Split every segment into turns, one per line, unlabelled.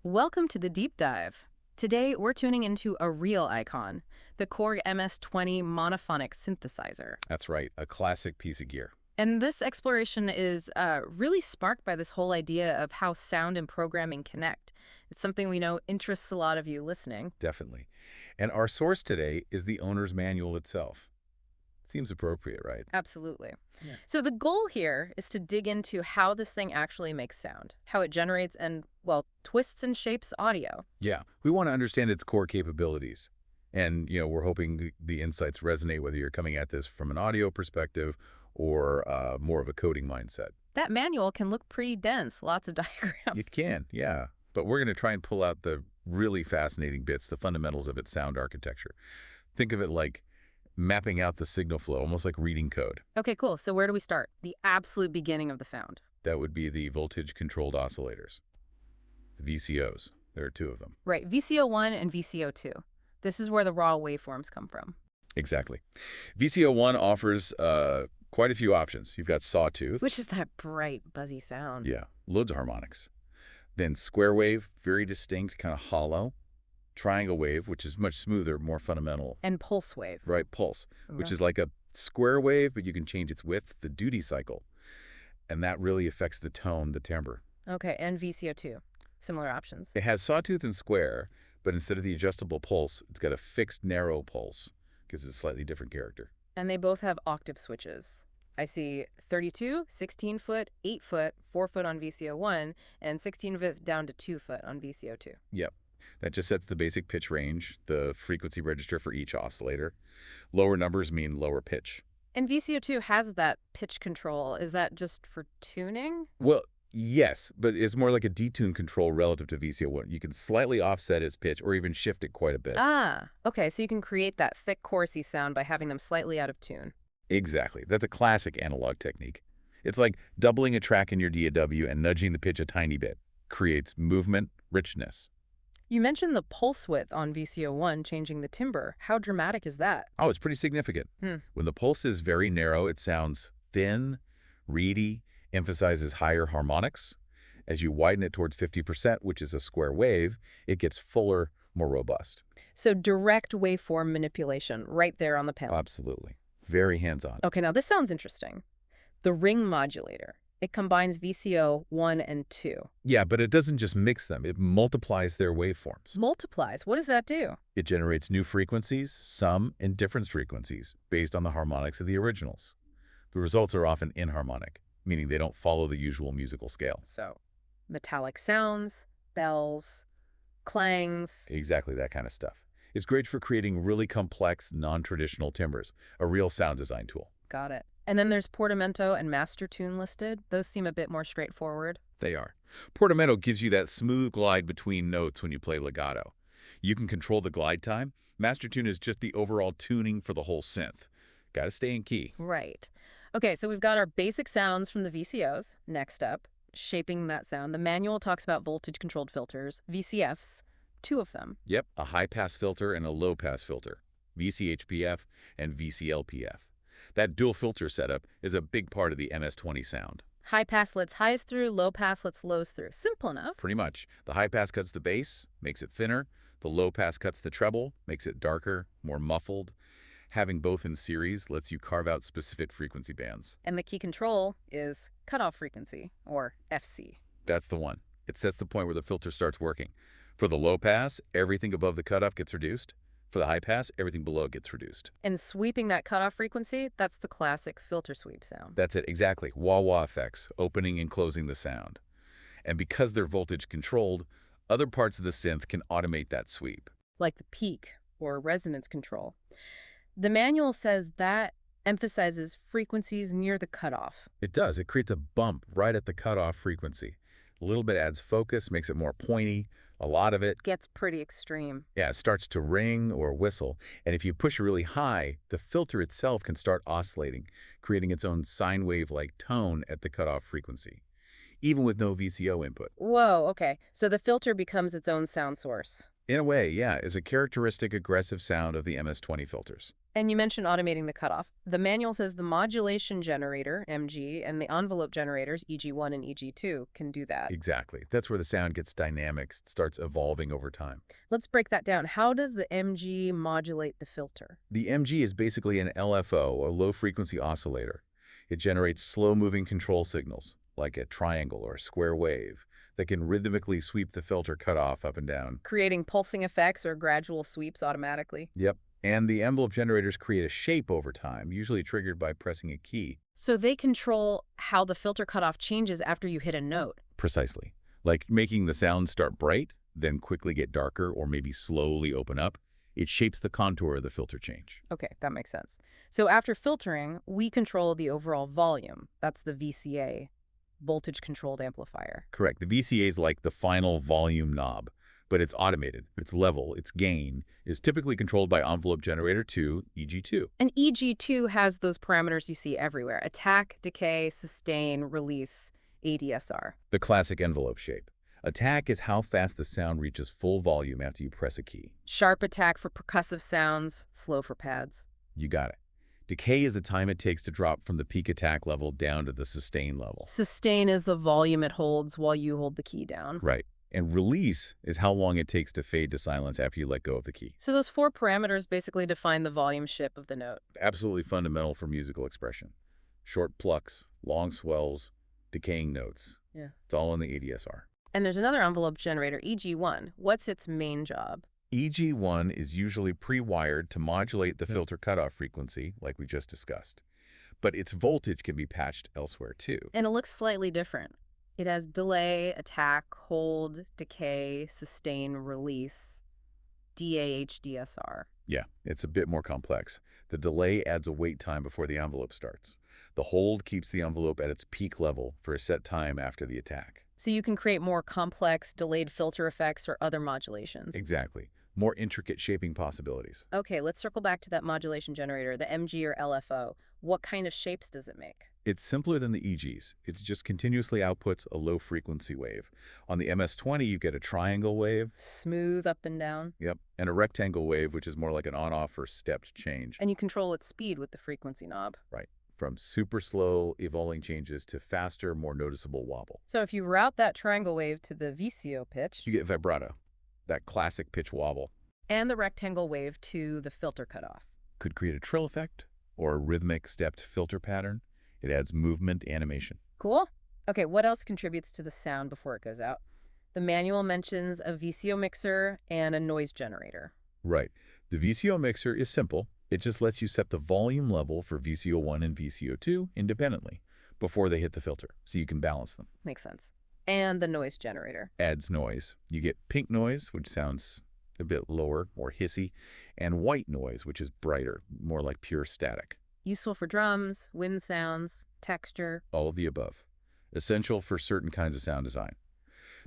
Welcome to the deep dive. Today, we're tuning into a real icon, the Korg MS20 monophonic synthesizer.
That's right, a classic piece of gear.
And this exploration is really sparked by this whole idea of how sound and programming connect. It's something we know interests a lot of you listening.
Definitely. And our source today is the owner's manual itself. Seems appropriate, right?
Absolutely.
Yeah.
So the goal here is to dig into how this thing actually makes sound, how it generates and, well, twists and shapes audio.
Yeah, we want to understand its core capabilities. And, we're hoping the insights resonate whether you're coming at this from an audio perspective or more of a coding mindset.
That manual can look pretty dense, lots of diagrams.
It can, yeah. But we're going to try and pull out the really fascinating bits, the fundamentals of its sound architecture. Think of it like mapping out the signal flow, almost like reading code.
Okay, cool. So where do we start? The absolute beginning of the sound.
That would be the voltage-controlled oscillators, the VCOs. There are two of them.
Right, VCO1 and VCO2. This is where the raw waveforms come from.
Exactly. VCO1 offers quite a few options. You've got sawtooth.
Which is that bright, buzzy sound.
Yeah, loads of harmonics. Then square wave, very distinct, kind of hollow. Triangle wave, which is much smoother, more fundamental.
And pulse wave.
Right, pulse, which is like a square wave, but you can change its width, the duty cycle. And that really affects the tone, the timbre.
Okay, and VCO2. Similar options.
It has sawtooth and square, but instead of the adjustable pulse, it's got a fixed narrow pulse. Gives it a slightly different character.
And they both have octave switches. I see 32, 16 foot, 8 foot, 4 foot on VCO1, and 16 foot down to 2 foot on VCO2.
Yep. That just sets the basic pitch range, the frequency register for each oscillator. Lower numbers mean lower pitch.
And VCO2 has that pitch control. Is that just for tuning?
Well, yes, but it's more like a detune control relative to VCO1. You can slightly offset its pitch or even shift it quite a bit.
Ah, okay, so you can create that thick, chorusy sound by having them slightly out of tune.
Exactly. That's a classic analog technique. It's like doubling a track in your DAW and nudging the pitch a tiny bit. Creates movement, richness.
You mentioned the pulse width on VCO1 changing the timbre. How dramatic is that?
Oh, it's pretty significant. When the pulse is very narrow, it sounds thin, reedy, emphasizes higher harmonics. As you widen it towards 50%, which is a square wave, it gets fuller, more robust.
So direct waveform manipulation right there on the panel.
Absolutely. Very hands-on.
Okay, now this sounds interesting. The ring modulator. It combines VCO 1 and 2.
Yeah, but it doesn't just mix them. It multiplies their waveforms.
Multiplies. What does that do?
It generates new frequencies, sum, and difference frequencies based on the harmonics of the originals. The results are often inharmonic, meaning they don't follow the usual musical scale.
So, metallic sounds, bells, clangs.
Exactly that kind of stuff. It's great for creating really complex, non-traditional timbres, a real sound design tool.
Got it. And then there's portamento and master tune listed. Those seem a bit more straightforward.
They are. Portamento gives you that smooth glide between notes when you play legato. You can control the glide time. Master tune is just the overall tuning for the whole synth. Got to stay in key.
Right. Okay, so we've got our basic sounds from the VCOs. Next up, shaping that sound. The manual talks about voltage-controlled filters, VCFs, 2 of them.
Yep, a high-pass filter and a low-pass filter, VCHPF and VCLPF. That dual filter setup is a big part of the MS20 sound.
High pass lets highs through, low pass lets lows through. Simple enough.
Pretty much. The high pass cuts the bass, makes it thinner. The low pass cuts the treble, makes it darker, more muffled. Having both in series lets you carve out specific frequency bands.
And the key control is cutoff frequency, or FC.
That's the one. It sets the point where the filter starts working. For the low pass, everything above the cutoff gets reduced. For the high pass, everything below gets reduced.
And sweeping that cutoff frequency, that's the classic filter sweep sound.
That's it, exactly. Wah-wah effects, opening and closing the sound. And because they're voltage controlled, other parts of the synth can automate that sweep.
Like the peak, or resonance control. The manual says that emphasizes frequencies near the cutoff.
It does. It creates a bump right at the cutoff frequency. A little bit adds focus, makes it more pointy. A lot of it
gets pretty extreme.
Yeah, it starts to ring or whistle. And if you push really high, the filter itself can start oscillating, creating its own sine wave-like tone at the cutoff frequency, even with no VCO input.
Whoa, okay. So the filter becomes its own sound source.
In a way, yeah, is a characteristic aggressive sound of the MS-20 filters.
And you mentioned automating the cutoff. The manual says the modulation generator, MG, and the envelope generators, EG1 and EG2, can do that.
Exactly. That's where the sound gets dynamic, starts evolving over time.
Let's break that down. How does the MG modulate the filter?
The MG is basically an LFO, a low-frequency oscillator. It generates slow-moving control signals, like a triangle or a square wave, that can rhythmically sweep the filter cutoff up and down.
Creating pulsing effects or gradual sweeps automatically?
Yep. And the envelope generators create a shape over time, usually triggered by pressing a key.
So they control how the filter cutoff changes after you hit a note.
Precisely. Like making the sound start bright, then quickly get darker, or maybe slowly open up. It shapes the contour of the filter change.
Okay, that makes sense. So after filtering, we control the overall volume. That's the VCA, voltage-controlled amplifier.
Correct. The VCA is like the final volume knob, but it's automated. Its level, its gain, is typically controlled by envelope generator 2, EG2.
And EG2 has those parameters you see everywhere: attack, decay, sustain, release, ADSR.
The classic envelope shape. Attack is how fast the sound reaches full volume after you press a key.
Sharp attack for percussive sounds, slow for pads.
You got it. Decay is the time it takes to drop from the peak attack level down to the sustain level.
Sustain is the volume it holds while you hold the key down.
Right. And release is how long it takes to fade to silence after you let go of the key.
So those four parameters basically define the volume ship of the note.
Absolutely fundamental for musical expression. Short plucks, long swells, decaying notes.
Yeah.
It's all in the ADSR.
And there's another envelope generator, EG1. What's its main job?
EG1 is usually pre-wired to modulate the filter cutoff frequency, like we just discussed. But its voltage can be patched elsewhere, too.
And it looks slightly different. It has delay, attack, hold, decay, sustain, release, DAH-DSR.
Yeah, it's a bit more complex. The delay adds a wait time before the envelope starts. The hold keeps the envelope at its peak level for a set time after the attack.
So you can create more complex, delayed filter effects or other modulations.
Exactly. More intricate shaping possibilities.
Okay, let's circle back to that modulation generator, the MG or LFO. What kind of shapes does it make?
It's simpler than the EGs. It just continuously outputs a low-frequency wave. On the MS-20, you get a triangle wave.
Smooth up and down.
Yep. And a rectangle wave, which is more like an on-off or stepped change.
And you control its speed with the frequency knob.
Right. From super slow evolving changes to faster, more noticeable wobble.
So if you route that triangle wave to the VCO pitch,
You get vibrato, that classic pitch wobble.
and the rectangle wave to the filter cutoff.
Could create a trill effect or a rhythmic stepped filter pattern. It adds movement animation.
Cool. Okay, what else contributes to the sound before it goes out? The manual mentions a VCO mixer and a noise generator.
Right. The VCO mixer is simple. It just lets you set the volume level for VCO1 and VCO2 independently before they hit the filter, so you can balance them.
Makes sense. And the noise generator.
Adds noise. You get pink noise, which sounds a bit lower, more hissy, and white noise, which is brighter, more like pure static.
Useful for drums, wind sounds, texture.
All of the above. Essential for certain kinds of sound design.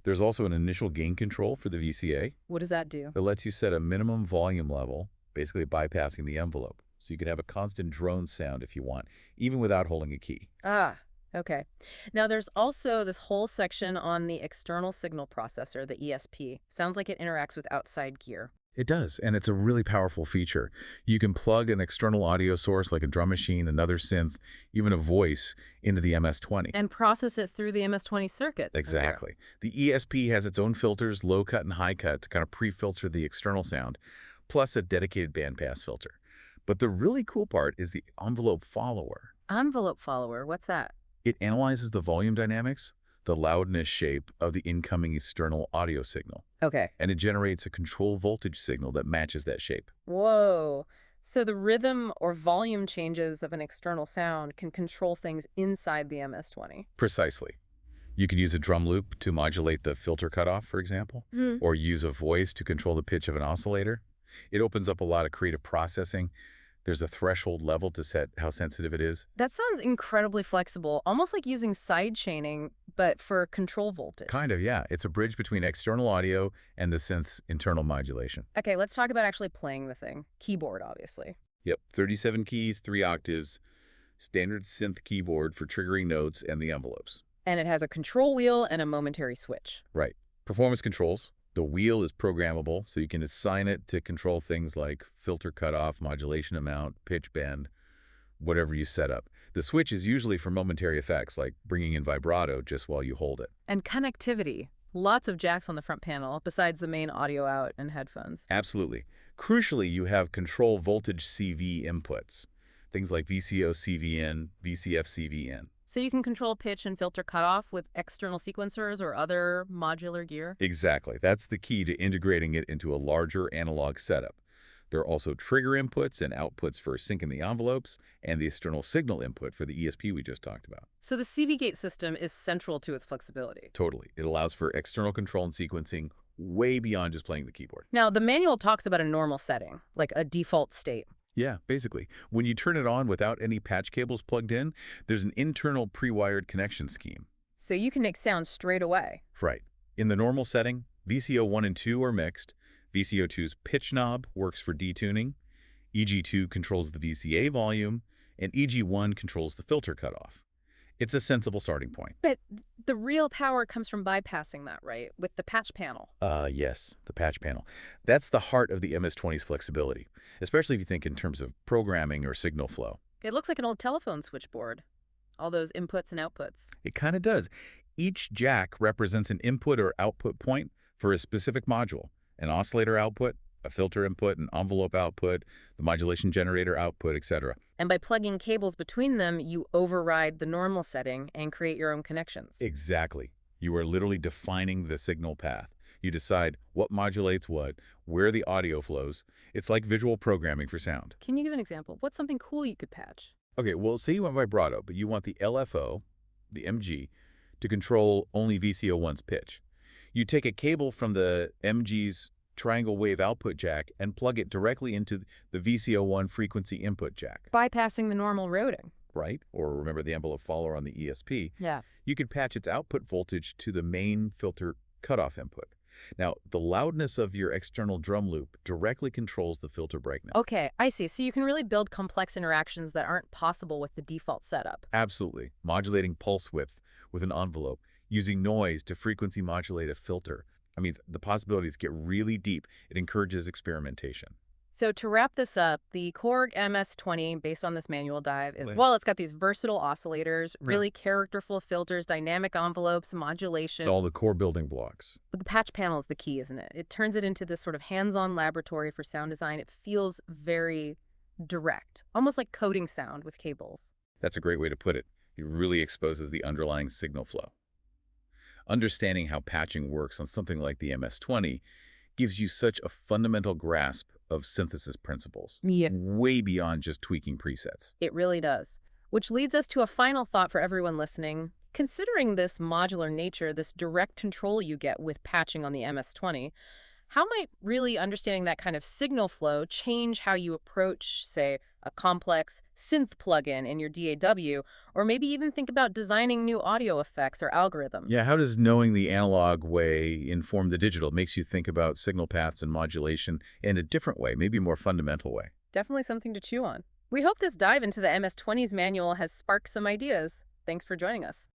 There's also an initial gain control for the VCA.
What does that do?
It lets you set a minimum volume level, basically bypassing the envelope. So you can have a constant drone sound if you want, even without holding a key.
Ah, okay. Now there's also this whole section on the external signal processor, the ESP. Sounds like it interacts with outside gear.
It does, and it's a really powerful feature. You can plug an external audio source like a drum machine, another synth, even a voice into the MS-20.
And process it through the MS-20 circuit.
Exactly. The ESP has its own filters, low cut and high cut, to kind of pre-filter the external sound, plus a dedicated bandpass filter. But the really cool part is the envelope follower.
Envelope follower, what's that?
It analyzes the volume dynamics, the loudness shape of the incoming external audio signal,
Okay.
and it generates a control voltage signal that matches that shape.
Whoa. So the rhythm or volume changes of an external sound can control things inside the MS-20.
Precisely. You could use a drum loop to modulate the filter cutoff, for example, or use a voice to control the pitch of an oscillator. It opens up a lot of creative processing. There's a threshold level to set how sensitive it is.
That sounds incredibly flexible, almost like using side chaining, but for control voltage.
Kind of, yeah. It's a bridge between external audio and the synth's internal modulation.
Okay, let's talk about actually playing the thing. Keyboard, obviously.
Yep, 37 keys, 3 octaves, standard synth keyboard for triggering notes and the envelopes.
And it has a control wheel and a momentary switch.
Right. Performance controls, The wheel is programmable, so you can assign it to control things like filter cutoff, modulation amount, pitch bend, whatever you set up. The switch is usually for momentary effects, like bringing in vibrato just while you hold it.
And connectivity. Lots of jacks on the front panel, besides the main audio out and headphones.
Absolutely. Crucially, you have control voltage CV inputs, things like VCO CV in, VCF CV in.
So you can control pitch and filter cutoff with external sequencers or other modular gear?
Exactly. That's the key to integrating it into a larger analog setup. There are also trigger inputs and outputs for syncing the envelopes and the external signal input for the ESP we just talked about.
So the CV gate system is central to its flexibility.
Totally. It allows for external control and sequencing way beyond just playing the keyboard.
Now, the manual talks about a normal setting, like a default state.
Yeah, basically. When you turn it on without any patch cables plugged in, there's an internal pre-wired connection scheme.
So you can make sound straight away.
Right. In the normal setting, VCO 1 and 2 are mixed. VCO 2's pitch knob works for detuning. EG2 controls the VCA volume, and EG1 controls the filter cutoff. It's a sensible starting point.
But the real power comes from bypassing that, right? With the patch panel.
Yes, the patch panel. That's the heart of the MS20's flexibility, especially if you think in terms of programming or signal flow.
It looks like an old telephone switchboard. All those inputs and outputs.
It kind of does. Each jack represents an input or output point for a specific module. An oscillator output, a filter input, an envelope output, the modulation generator output, etc.
And by plugging cables between them, you override the normal setting and create your own connections.
Exactly. You are literally defining the signal path. You decide what modulates what, where the audio flows. It's like visual programming for sound.
Can you give an example? What's something cool you could patch?
Okay, well, say you want vibrato, but you want the LFO, the MG, to control only VCO1's pitch. You take a cable from the MG's triangle wave output jack and plug it directly into the VCO1 frequency input jack.
Bypassing the normal routing.
Right? Or remember the envelope follower on the ESP.
Yeah.
You could patch its output voltage to the main filter cutoff input. Now, the loudness of your external drum loop directly controls the filter brightness.
Okay, I see. So you can really build complex interactions that aren't possible with the default setup.
Absolutely. Modulating pulse width with an envelope, using noise to frequency modulate a filter. I mean, the possibilities get really deep. It encourages experimentation.
So to wrap this up, the Korg MS20, based on this manual dive, is,
Right.
well, it's got these versatile oscillators, really characterful filters, dynamic envelopes, modulation.
All the core building blocks.
But the patch panel is the key, isn't it? It turns it into this sort of hands-on laboratory for sound design. It feels very direct, almost like coding sound with cables.
That's a great way to put it. It really exposes the underlying signal flow. Understanding how patching works on something like the MS20 gives you such a fundamental grasp of synthesis principles,
Yeah.
way beyond just tweaking presets.
It really does. Which leads us to a final thought for everyone listening. Considering this modular nature, this direct control you get with patching on the MS20, how might really understanding that kind of signal flow change how you approach, say, a complex synth plugin in your DAW, or maybe even think about designing new audio effects or algorithms?
Yeah, how does knowing the analog way inform the digital? It makes you think about signal paths and modulation in a different way, maybe a more fundamental way.
Definitely something to chew on. We hope this dive into the MS20's manual has sparked some ideas. Thanks for joining us.